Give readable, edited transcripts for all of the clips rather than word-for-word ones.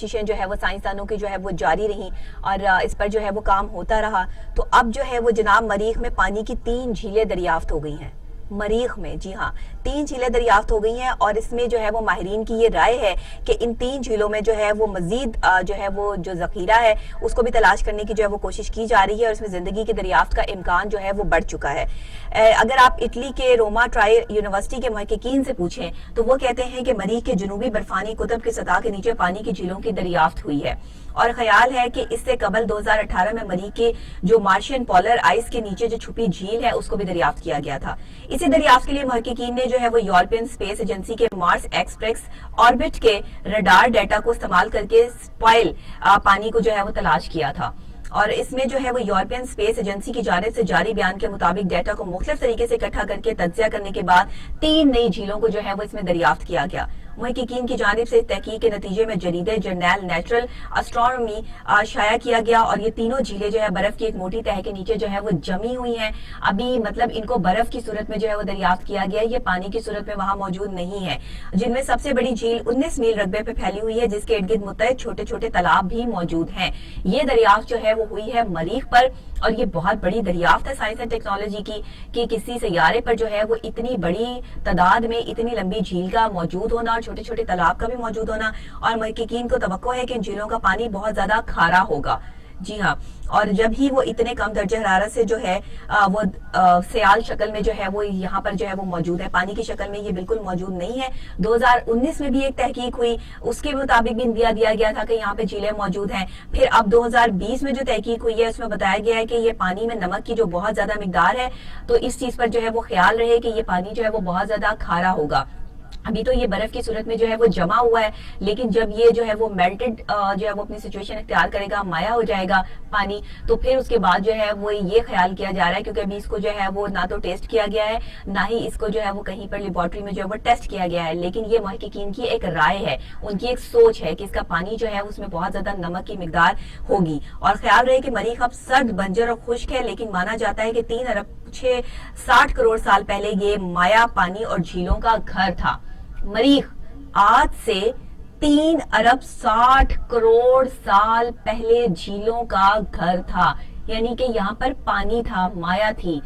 کوششیں جو ہے وہ سائنسدانوں کی جو ہے وہ جاری رہیں اور اس پر جو ہے وہ کام ہوتا رہا. تو اب جو ہے وہ جناب مریخ میں پانی کی 3 جھیلیں دریافت ہو گئی ہیں. مریخ میں جی ہاں 3 جھیلیں دریافت ہو گئی ہیں اور اس میں جو ہے وہ ماہرین کی یہ رائے ہے کہ ان 3 جھیلوں میں جو ہے وہ مزید جو ہے وہ جو ذخیرہ ہے اس کو بھی تلاش کرنے کی جو ہے وہ کوشش کی جا رہی ہے اور اس میں زندگی کی دریافت کا امکان جو ہے وہ بڑھ چکا ہے. اگر آپ اٹلی کے روما ٹرائی یونیورسٹی کے محققین سے پوچھیں تو وہ کہتے ہیں کہ مریخ کے جنوبی برفانی قطب کی سطح کے نیچے پانی کی جھیلوں کی دریافت ہوئی ہے اور خیال ہے کہ اس سے قبل 2018 میں مریخ کے جو مارشین پولر آئس کے نیچے جو چھپی جھیل ہے اس کو بھی دریافت کیا گیا تھا. اسی دریافت کے لیے محققین نے جو ہے وہ یورپین اسپیس ایجنسی کے مارس ایکسپریس آربٹ کے ریڈار ڈیٹا کو استعمال کر کے سپائل پانی کو جو ہے وہ تلاش کیا تھا اور اس میں جو ہے وہ یورپین اسپیس ایجنسی کی جانب سے جاری بیان کے مطابق ڈیٹا کو مختلف طریقے سے اکٹھا کر کے تجزیہ کرنے کے بعد 3 نئی جھیلوں کو جو ہے وہ اس میں دریافت کیا گیا. محققین کی جانب سے تحقیق کے نتیجے میں جریدے جرنل نیچرل اسٹرانومی شائع کیا گیا اور یہ تینوں جھیلیں جو ہے برف کی ایک موٹی تہہ کے نیچے جو ہے وہ جمی ہوئی ہیں. ابھی مطلب ان کو برف کی صورت میں جو ہے وہ دریافت کیا گیا, یہ پانی کی صورت میں وہاں موجود نہیں ہے, جن میں سب سے بڑی جھیل 19 میل رقبے پہ پھیلی ہوئی ہے جس کے ارد گرد متعدد چھوٹے چھوٹے تالاب بھی موجود ہیں. یہ دریافت جو ہے وہ ہوئی ہے مریخ پر اور یہ بہت بڑی دریافت ہے سائنس اینڈ ٹیکنالوجی کی کہ کسی سیارے پر جو ہے وہ اتنی بڑی تعداد میں اتنی لمبی جھیل کا موجود ہونا اور چھوٹے چھوٹے تالاب کا بھی موجود ہونا, اور محققین کو توقع ہے کہ ان جھیلوں کا پانی بہت زیادہ کھارا ہوگا. جی ہاں, اور جب ہی وہ اتنے کم درجہ حرارت سے جو ہے وہ سیال شکل میں جو ہے وہ یہاں پر جو ہے وہ موجود ہے, پانی کی شکل میں یہ بالکل موجود نہیں ہے. 2019 میں بھی ایک تحقیق ہوئی, اس کے مطابق بھی اندیا دیا گیا تھا کہ یہاں پہ جھیلیں موجود ہیں. پھر اب 2020 میں جو تحقیق ہوئی ہے اس میں بتایا گیا ہے کہ یہ پانی میں نمک کی جو بہت زیادہ مقدار ہے, تو اس چیز پر جو ہے وہ خیال رہے کہ یہ پانی جو ہے وہ بہت زیادہ کھارا ہوگا. ابھی تو یہ برف کی صورت میں جو ہے وہ جمع ہوا ہے, لیکن جب یہ جو ہے وہ میلٹڈ جو ہے وہ اپنی سچویشن اختیار کرے گا, مایا ہو جائے گا پانی, تو پھر اس کے بعد جو ہے وہ یہ خیال کیا جا رہا ہے, کیونکہ ابھی اس کو جو ہے وہ نہ تو ٹیسٹ کیا گیا ہے نہ ہی اس کو جو ہے وہ کہیں پر لیبارٹری میں جو ہے وہ ٹیسٹ کیا گیا ہے, لیکن یہ محققین کی ایک رائے ہے, ان کی ایک سوچ ہے کہ اس کا پانی جو ہے اس میں بہت زیادہ نمک کی مقدار ہوگی. اور خیال رہے کہ مریخ اب سرد, بنجر اور خشک ہے, لیکن مانا جاتا ہے کہ 3 ارب 60 کروڑ سال پہلے یہ مایا پانی اور جھیلوں کا گھر تھا. مریخ آج سے 3 ارب 60 کروڑ سال پہلے جھیلوں کا گھر تھا, یعنی کہ یہاں پر پانی تھا, مایا تھی.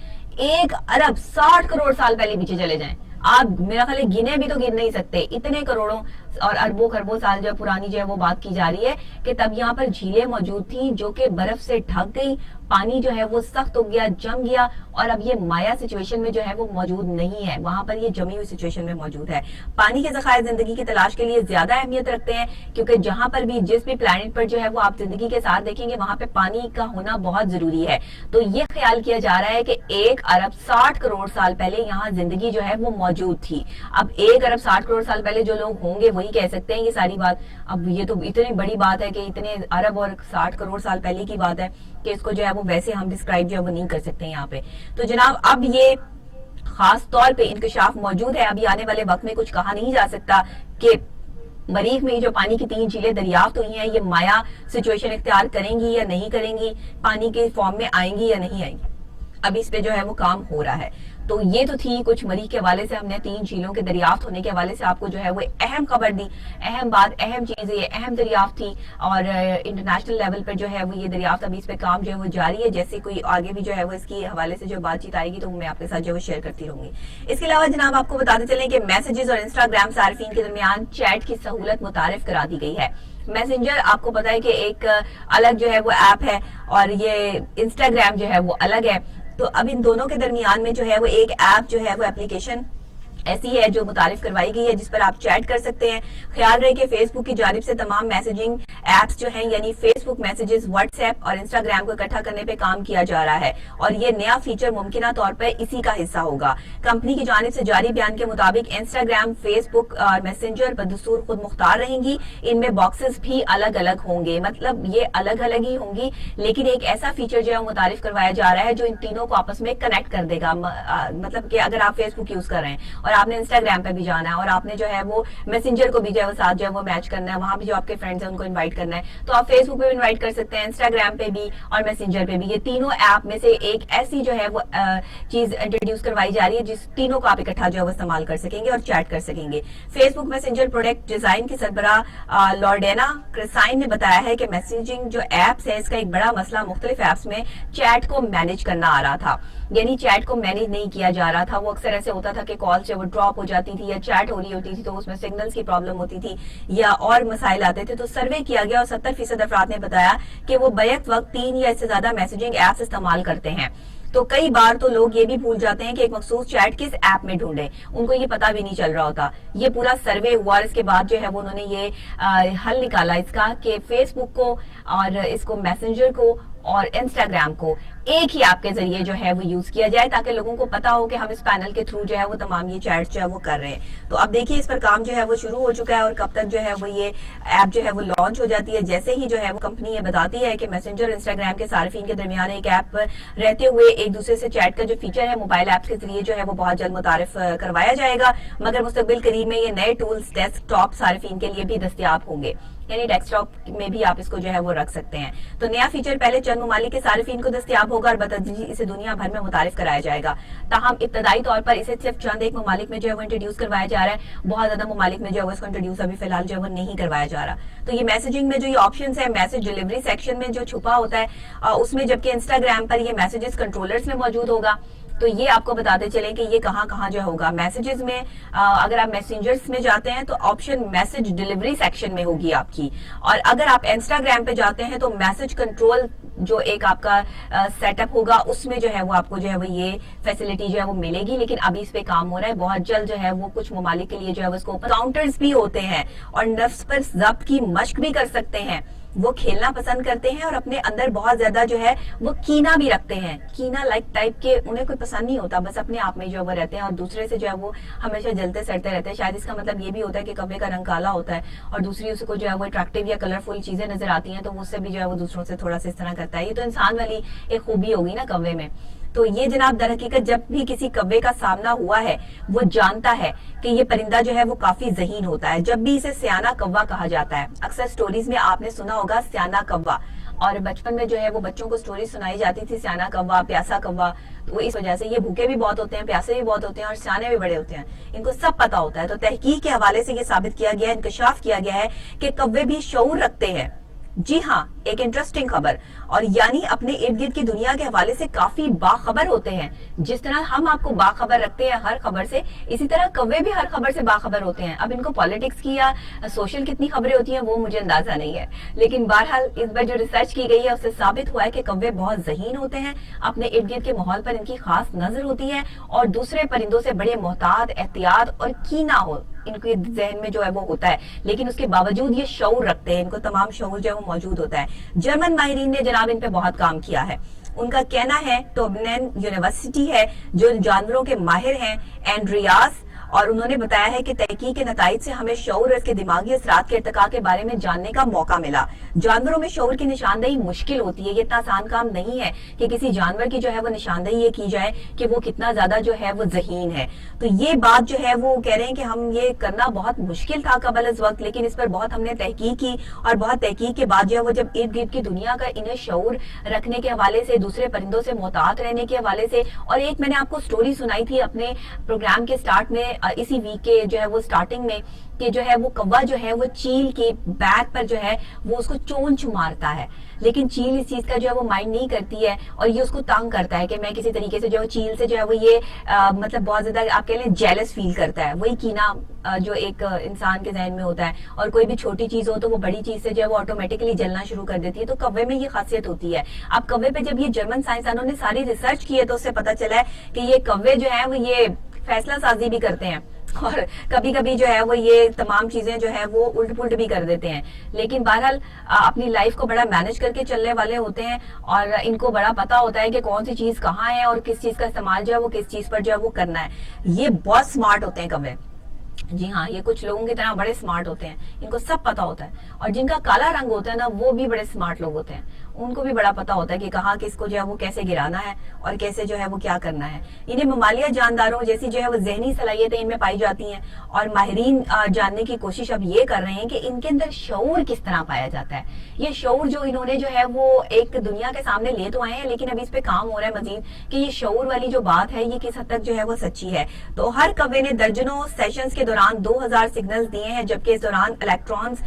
1 ارب 60 کروڑ سال پہلے پیچھے چلے جائیں آپ, میرا خیال ہے گنے بھی تو گن نہیں سکتے, اتنے کروڑوں اور اربوں خربوں سال جو پرانی جو ہے وہ بات کی جا رہی ہے کہ تب یہاں پر جھیلیں موجود تھیں جو کہ برف سے ڈھک گئی, پانی جو ہے وہ سخت ہو گیا, جم گیا, اور اب یہ مایا سچویشن میں جو ہے وہ موجود نہیں ہے, وہاں پر یہ جمی ہوئی سچویشن میں موجود ہے. پانی کے ذخائر زندگی کی تلاش کے لیے زیادہ اہمیت رکھتے ہیں, کیونکہ جہاں پر بھی جس بھی پلانٹ پر جو ہے وہ آپ زندگی کے ساتھ دیکھیں گے وہاں پہ پانی کا ہونا بہت ضروری ہے. تو یہ خیال کیا جا رہا ہے کہ 1 ارب 60 کروڑ سال پہلے یہاں زندگی جو ہے وہ موجود تھی. اب 1 ارب 60 کروڑ سال پہلے جو لوگ ہوں گے وہی کہہ سکتے ہیں یہ ساری بات. اب یہ تو اتنی بڑی بات ہے کہ اتنے ارب اور 60 کروڑ سال پہلے کی بات ہے کہ اس کو جو ہے وہ ویسے ہم ڈسکرائب جو ہے وہ نہیں کر سکتے یہاں پہ. تو جناب اب یہ خاص طور پہ انکشاف موجود ہے, ابھی آنے والے وقت میں کچھ کہا نہیں جا سکتا کہ مریخ میں جو پانی کی 3 جھیلیں دریافت ہوئی ہیں یہ مایا سچویشن اختیار کریں گی یا نہیں کریں گی, پانی کے فارم میں آئیں گی یا نہیں آئیں گی. ابھی اس پہ جو ہے وہ کام ہو رہا ہے. تو یہ تو تھی کچھ مریخ کے حوالے سے, ہم نے 3 جھیلوں کے دریافت ہونے کے حوالے سے آپ کو جو ہے وہ اہم خبر دی, اہم بات, اہم چیز, یہ اہم دریافت تھی, اور انٹرنیشنل لیول پر جو ہے وہ یہ دریافت ابھی اس پہ کام جو ہے وہ جاری ہے. جیسے کوئی آگے بھی جو ہے وہ اس کی حوالے سے جو بات چیت آئے گی تو میں آپ کے ساتھ جو ہے وہ شیئر کرتی رہوں گی. اس کے علاوہ جناب آپ کو بتاتے چلیں کہ میسیجز اور انسٹاگرام صارفین کے درمیان چیٹ کی سہولت متعارف کرا دی گئی ہے. میسنجر آپ کو پتا ہے کہ ایک الگ جو ہے وہ ایپ ہے اور یہ انسٹاگرام جو ہے وہ الگ ہے. تو اب ان دونوں کے درمیان میں جو ہے وہ ایک ایپ جو ہے وہ اپلیکیشن ایسی ہے جو متعارف کروائی گئی ہے جس پر آپ چیٹ کر سکتے ہیں. خیال رہے کہ فیس بک کی جانب سے تمام میسیجنگ ایپس جو ہیں یعنی فیس بک میسیجز, واٹس ایپ اور انسٹاگرام کو اکٹھا کرنے پہ کام کیا جا رہا ہے, اور یہ نیا فیچر ممکنہ طور پر اسی کا حصہ ہوگا. کمپنی کی جانب سے جاری بیان کے مطابق انسٹاگرام, فیس بک اور میسنجر بدستور خود مختار رہیں گی. ان میں باکسز بھی الگ الگ ہوں گے, مطلب یہ الگ الگ ہی ہوں گی, لیکن ایک ایسا فیچر جو ہے متعارف کروایا جا رہا ہے جو ان تینوں کو آپس میں کنیکٹ کر دے گا. مطلب کہ اگر آپ فیس بک یوز کر رہے ہیں اور آپ نے انسٹاگرام پہ بھی جانا ہے اور آپ نے جو ہے وہ میسنجر کو بھی جو ہے وہ ساتھ جو ہے وہ میچ کرنا ہے, وہاں بھی جو آپ کے فرینڈس ہیں ان کو انوائٹ کرنا ہے, تو آپ فیس بک پہ بھی انوائٹ کر سکتے ہیں, انسٹاگرام پہ بھی اور میسنجر پہ بھی. یہ تینوں ایپ میں سے ایک ایسی جو ہے وہ چیز انٹروڈیوس کروائی جا رہی ہے جس تینوں کو آپ اکٹھا جو ہے وہ استعمال کر سکیں گے اور چیٹ کر سکیں گے. فیس بک میسنجر پروڈکٹ ڈیزائن کی سربراہ لارڈینا کرسائن نے بتایا ہے کہ میسنجنگ جو ایپس ہے اس کا ایک بڑا مسئلہ مختلف ایپس میں چیٹ کو مینج کرنا آ رہا تھا, یعنی چیٹ کو مینج نہیں کیا جا رہا تھا. وہ اکثر ایسے ہوتا تھا کہ کال سے وہ ڈراپ ہو جاتی تھی یا چیٹ ہو رہی ہوتی تھی تو اس میں سگنلز کی پرابلم ہوتی تھی یا اور مسائل آتے تھے. تو سروے کیا گیا اور 70% افراد نے بتایا کہ وہ بیک وقت 3 یا اس سے زیادہ میسجنگ ایپس استعمال کرتے ہیں. تو کئی بار تو لوگ یہ بھی بھول جاتے ہیں کہ ایک مخصوص چیٹ کس ایپ میں ڈھونڈیں, ان کو یہ پتا بھی نہیں چل رہا ہوتا. یہ پورا سروے ہوا اور اس کے بعد جو ہے وہ انہوں نے یہ حل نکالا اس کا کہ فیس بک کو اور اس کو میسنجر کو اور انسٹاگرام کو ایک ہی ایپ کے ذریعے جو ہے وہ یوز کیا جائے تاکہ لوگوں کو پتا ہو کہ ہم اس پینل کے تھرو جو ہے وہ تمام یہ چیٹ جو ہے وہ کر رہے ہیں. تو اب دیکھیے اس پر کام جو ہے وہ شروع ہو چکا ہے اور کب تک جو ہے وہ یہ ایپ جو ہے وہ لانچ ہو جاتی ہے. جیسے ہی جو ہے وہ کمپنی یہ بتاتی ہے کہ میسنجر انسٹاگرام کے صارفین کے درمیان ایک ایپ رہتے ہوئے ایک دوسرے سے چیٹ کا جو فیچر ہے موبائل ایپس کے ذریعے جو ہے وہ بہت جلد متعارف کروایا جائے گا, مگر مستقبل قریب میں یہ نئے ٹولز ڈیسک ٹاپ صارفین کے لیے بھی دستیاب ہوں گے, یعنی ڈیسک ٹاپ میں بھی آپ اس کو جو ہے وہ رکھ سکتے ہیں. تو نیا فیچر پہلے چند ممالک کے صارفین کو دستیاب ہوگا اور بتدریج اسے دنیا بھر میں متعارف کرایا جائے گا. تاہم ابتدائی طور پر اسے صرف چند ایک ممالک میں جو ہے وہ انٹروڈیوس کروایا جا رہا ہے, بہت زیادہ ممالک میں جو ہے وہ اس کو انٹروڈیوس ابھی فی الحال جو ہے وہ نہیں کروایا جا رہا. تو یہ میسجنگ میں جو یہ آپشنز ہے میسج ڈیلیوری سیکشن میں جو چھپا ہوتا ہے اس میں, جبکہ انسٹاگرام پر یہ میسجز کنٹرولرز میں موجود ہوگا. تو یہ آپ کو بتاتے چلیں کہ یہ کہاں کہاں جو ہوگا. میسجز میں اگر آپ میسنجرز میں جاتے ہیں تو آپشن میسج ڈیلیوری سیکشن میں ہوگی آپ کی, اور اگر آپ انسٹاگرام پہ جاتے ہیں تو میسج کنٹرول جو ایک آپ کا سیٹ اپ ہوگا اس میں جو ہے وہ آپ کو جو ہے وہ یہ فیسلٹی جو ہے وہ ملے گی. لیکن ابھی اس پہ کام ہو رہا ہے, بہت جلد جو ہے وہ کچھ ممالک کے لیے جو ہے وہ اس کو کاؤنٹرز بھی ہوتے ہیں اور نفس پر ضبط کی مشق بھی کر سکتے ہیں. وہ کھیلنا پسند کرتے ہیں اور اپنے اندر بہت زیادہ جو ہے وہ کینا بھی رکھتے ہیں, کینا لائک ٹائپ کے, انہیں کوئی پسند نہیں ہوتا, بس اپنے آپ میں جو ہے وہ رہتے ہیں اور دوسرے سے جو ہے وہ ہمیشہ جلتے سڑتے رہتے ہیں. شاید اس کا مطلب یہ بھی ہوتا ہے کہ کوے کا رنگ کالا ہوتا ہے اور دوسری اس کو جو ہے وہ اٹریکٹیو یا کلرفل چیزیں نظر آتی ہیں تو اس سے بھی جو ہے وہ دوسروں سے تھوڑا سا اس طرح کرتا ہے. یہ تو انسان والی ایک خوبی ہوگی نا کوے میں. تو یہ جناب در حقیقت جب بھی کسی کوے کا سامنا ہوا ہے وہ جانتا ہے کہ یہ پرندہ جو ہے وہ کافی ذہین ہوتا ہے. جب بھی اسے سیانہ کوا کہا جاتا ہے, اکثر سٹوریز میں آپ نے سنا ہوگا سیانہ کوا, اور بچپن میں جو ہے وہ بچوں کو سٹوری سنائی جاتی تھی سیانہ کوا, پیاسا کوا. تو اس وجہ سے یہ بھوکے بھی بہت ہوتے ہیں, پیاسے بھی بہت ہوتے ہیں اور سیانے بھی بڑے ہوتے ہیں, ان کو سب پتا ہوتا ہے. تو تحقیق کے حوالے سے یہ ثابت کیا گیا ہے, انکشاف کیا گیا ہے کہ کوے بھی شعور رکھتے ہیں. جی ہاں, ایک انٹرسٹنگ خبر, اور یعنی اپنے ارد گرد کی دنیا کے حوالے سے کافی باخبر ہوتے ہیں. جس طرح ہم آپ کو باخبر رکھتے ہیں ہر خبر سے, اسی طرح کوے بھی ہر خبر سے باخبر ہوتے ہیں. اب ان کو پالیٹکس کی یا سوشل کتنی خبریں ہوتی ہیں وہ مجھے اندازہ نہیں ہے, لیکن بہرحال اس بار جو ریسرچ کی گئی ہے اس سے ثابت ہوا ہے کہ کوے بہت ذہین ہوتے ہیں, اپنے ارد گرد کے ماحول پر ان کی خاص نظر ہوتی ہے اور دوسرے پرندوں سے بڑے محتاط, احتیاط اور کینا ہو ان کے ذہن میں جو ہے وہ ہوتا ہے. لیکن اس کے باوجود یہ شعور رکھتے ہیں, ان کو تمام شعور جو ہے وہ موجود ہوتا ہے. جرمن ماہرین نے جناب ان پہ بہت کام کیا ہے. ان کا کہنا ہے, ٹوبنین یونیورسٹی ہے جو جانوروں کے ماہر ہیں اینڈریاس, اور انہوں نے بتایا ہے کہ تحقیق کے نتائج سے ہمیں شعور اور اس کے دماغی اثرات کے ارتقاء کے بارے میں جاننے کا موقع ملا. جانوروں میں شعور کی نشاندہی مشکل ہوتی ہے, یہ اتنا آسان کام نہیں ہے کہ کسی جانور کی جو ہے وہ نشاندہی یہ کی جائے کہ وہ کتنا زیادہ جو ہے وہ ذہین ہے. تو یہ بات جو ہے وہ کہہ رہے ہیں کہ ہم یہ کرنا بہت مشکل تھا قبل از وقت, لیکن اس پر بہت ہم نے تحقیق کی اور بہت تحقیق کے بعد جو ہے وہ جب ارد گرد کی دنیا کا انہیں شعور رکھنے کے حوالے سے, دوسرے پرندوں سے محتاط رہنے کے حوالے سے, اور ایک میں نے آپ کو سٹوری سنائی تھی اپنے پروگرام کے سٹارٹ میں اسی ویک کے جو ہے وہ سٹارٹنگ میں, کہ جو ہے وہ کوا جو ہے وہ چیل کے بیک پر جو ہے وہ اس کو چونچ مارتا ہے, لیکن چیل اس چیز کا جو ہے وہ مائنڈ نہیں کرتی ہے اور یہ اس کو تنگ کرتا ہے کہ میں کسی طریقے سے جو ہے چیل سے جو ہے وہ یہ مطلب بہت زیادہ آپ کہہ لیں جیلس فیل کرتا ہے. وہی کینا جو ایک انسان کے ذہن میں ہوتا ہے, اور کوئی بھی چھوٹی چیز ہو تو وہ بڑی چیز سے جو ہے وہ آٹومیٹکلی جلنا شروع کر دیتی ہے. تو کوے میں یہ خاصیت ہوتی ہے. اب کوے پہ جب یہ جرمن سائنسدانوں نے ساری ریسرچ کی ہے تو اس سے پتا چلا ہے کہ یہ کوے جو ہے وہ یہ فیصلہ سازی بھی کرتے ہیں اور کبھی کبھی جو ہے وہ یہ تمام چیزیں جو ہے وہ الٹ پلٹ بھی کر دیتے ہیں. لیکن بہرحال اپنی لائف کو بڑا مینج کر کے چلنے والے ہوتے ہیں اور ان کو بڑا پتا ہوتا ہے کہ کون سی چیز کہاں ہے اور کس چیز کا استعمال جو ہے وہ کس چیز پر جو ہے وہ کرنا ہے. یہ بہت سمارٹ ہوتے ہیں کوے. جی ہاں, یہ کچھ لوگوں کی طرح بڑے سمارٹ ہوتے ہیں, ان کو سب پتا ہوتا ہے. اور جن کا کالا رنگ ہوتا ہے نا وہ بھی بڑے سمارٹ لوگ ہوتے ہیں, ان کو بھی بڑا پتا ہوتا ہے کہ کہاں کس کو جو ہے وہ کیسے گرانا ہے اور کیسے جو ہے وہ کیا کرنا ہے. انہیں ممالیہ جانداروں جیسی جو ہے وہ ذہنی صلاحیتیں ان میں پائی جاتی ہیں, اور ماہرین جاننے کی کوشش اب یہ کر رہے ہیں کہ ان کے اندر شعور کس طرح پایا جاتا ہے. یہ شعور جو انہوں نے جو ہے وہ ایک دنیا کے سامنے لے تو آئے ہیں, لیکن ابھی اس پہ کام ہو رہا ہے مزید کہ یہ شعور والی جو بات ہے یہ کس حد تک جو ہے وہ سچی ہے. تو ہر کوے نے درجنوں سیشنز کے دوران 2000 سگنلز دیے ہیں, جبکہ اس دوران الیکٹرانز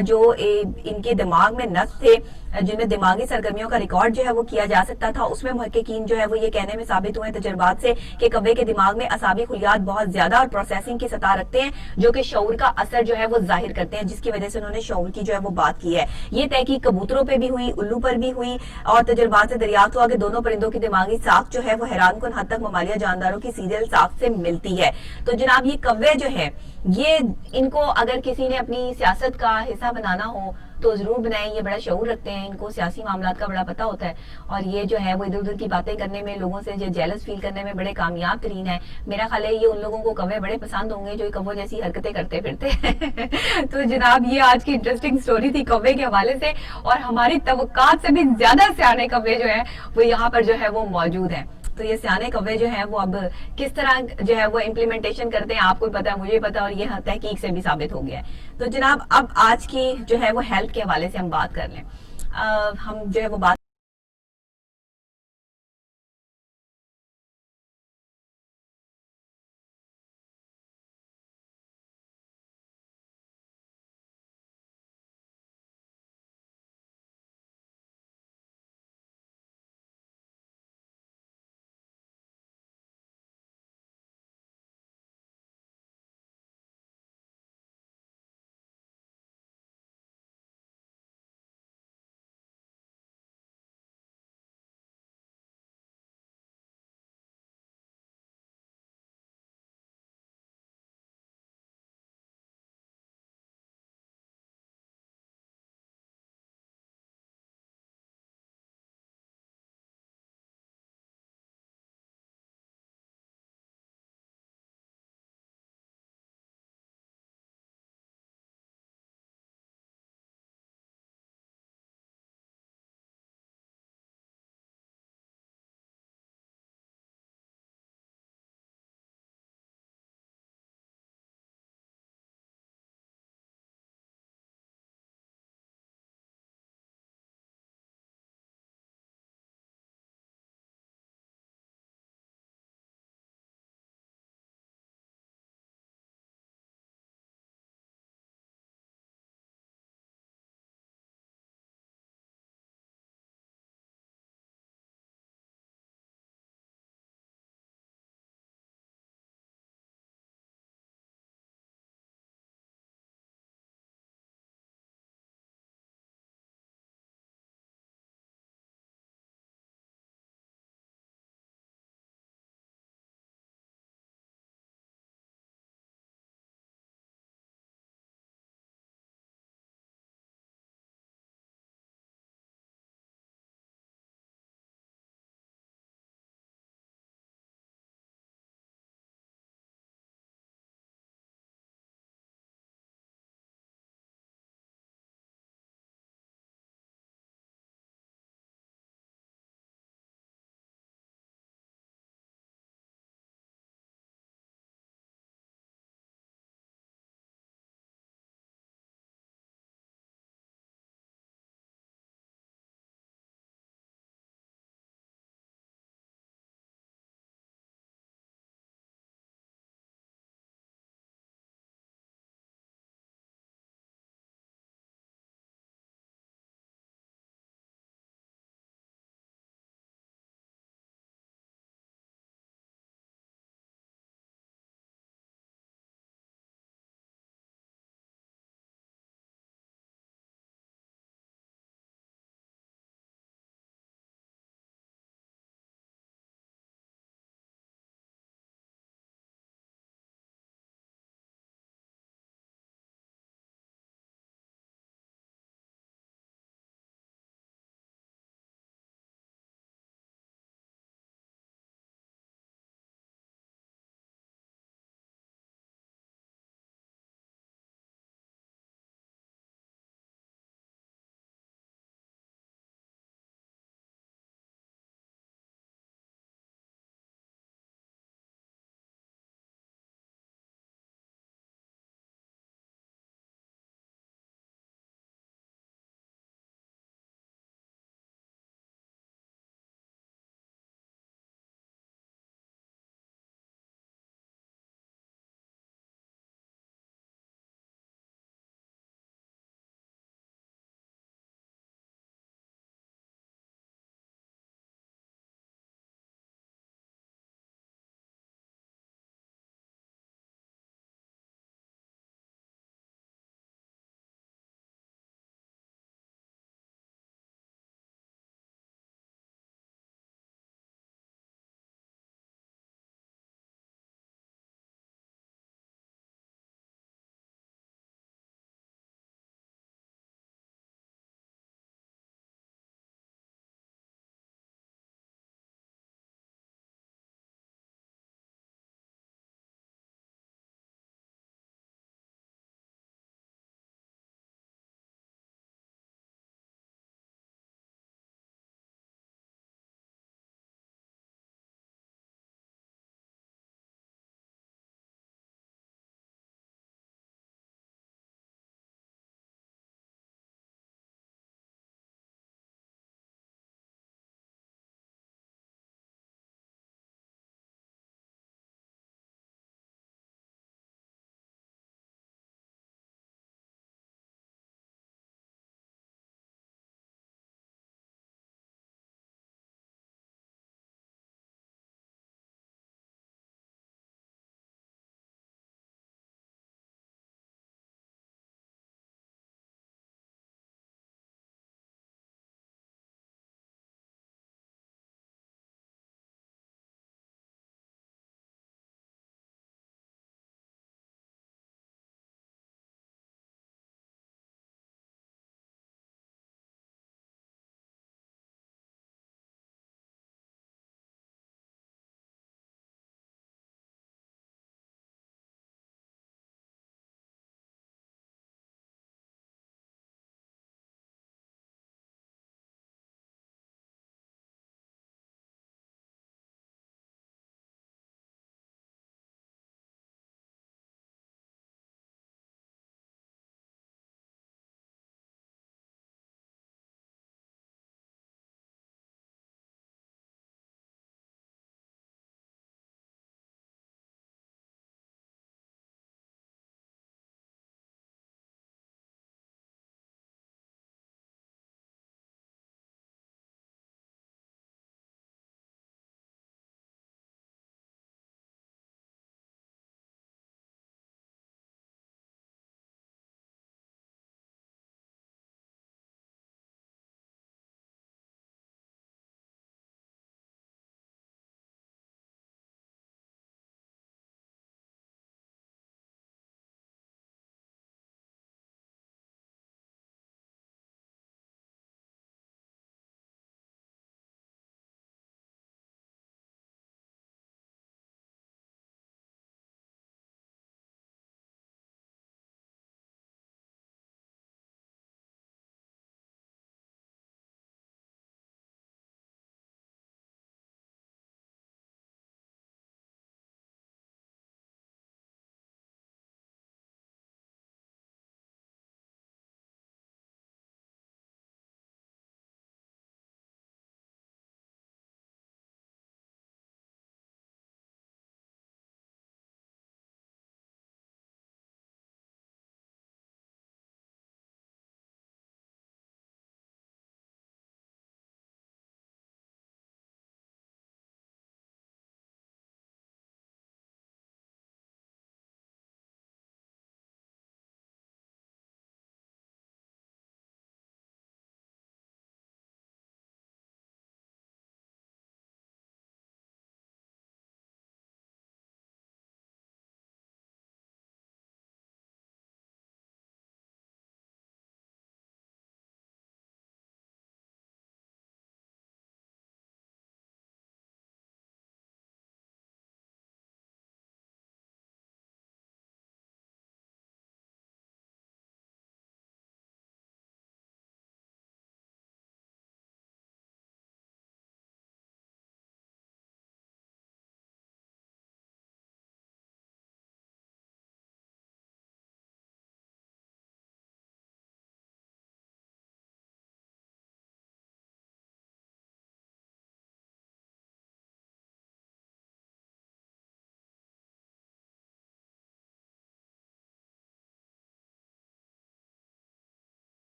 جو ان کے دماغ میں نصب تھے جن میں دماغی سرگرمیوں کا ریکارڈ جو ہے وہ کیا جا سکتا تھا, اس میں محققین جو ہے وہ یہ کہنے میں ثابت ہوئے تجربات سے کہ کوے کے دماغ میں اعصابی خلیات بہت زیادہ اور پروسیسنگ کی سطح رکھتے ہیں جو کہ شعور کا اثر جو ہے وہ ظاہر کرتے ہیں, جس کی وجہ سے انہوں نے شعور کی جو ہے وہ بات کی ہے. یہ تحقیق کبوتروں پہ بھی ہوئی, الو پر بھی ہوئی, اور تجربات سے دریافت ہوا کہ دونوں پرندوں کی دماغی ساخت جو ہے وہ حیران کن حد تک ممالیہ جانداروں کی سیریل ساخت سے ملتی ہے. تو جناب یہ کوے جو ہے یہ ان کو اگر کسی نے اپنی سیاست کا حصہ بنانا ہو تو ضرور بنائیں. یہ بڑا شعور رکھتے ہیں, ان کو سیاسی معاملات کا بڑا پتہ ہوتا ہے, اور یہ جو ہے وہ ادھر ادھر کی باتیں کرنے میں, لوگوں سے جیلس فیل کرنے میں بڑے کامیاب ترین ہے. میرا خیال ہے یہ ان لوگوں کو کوے بڑے پسند ہوں گے جو کووں جیسی حرکتیں کرتے پھرتے ہیں. تو جناب یہ آج کی انٹرسٹنگ سٹوری تھی کوے کے حوالے سے, اور ہماری توقعات سے بھی زیادہ سیانے کوے جو ہیں وہ یہاں پر جو ہے وہ موجود ہیں. تو یہ سیانے کوے جو ہیں وہ اب کس طرح جو ہے وہ امپلیمنٹیشن کرتے ہیں آپ کو پتا ہے, مجھے پتا, اور یہ تحقیق سے بھی ثابت ہو گیا ہے. تو جناب اب آج کی جو ہے وہ ہیلتھ کے حوالے سے ہم بات کر لیں. ہم جو ہے وہ بات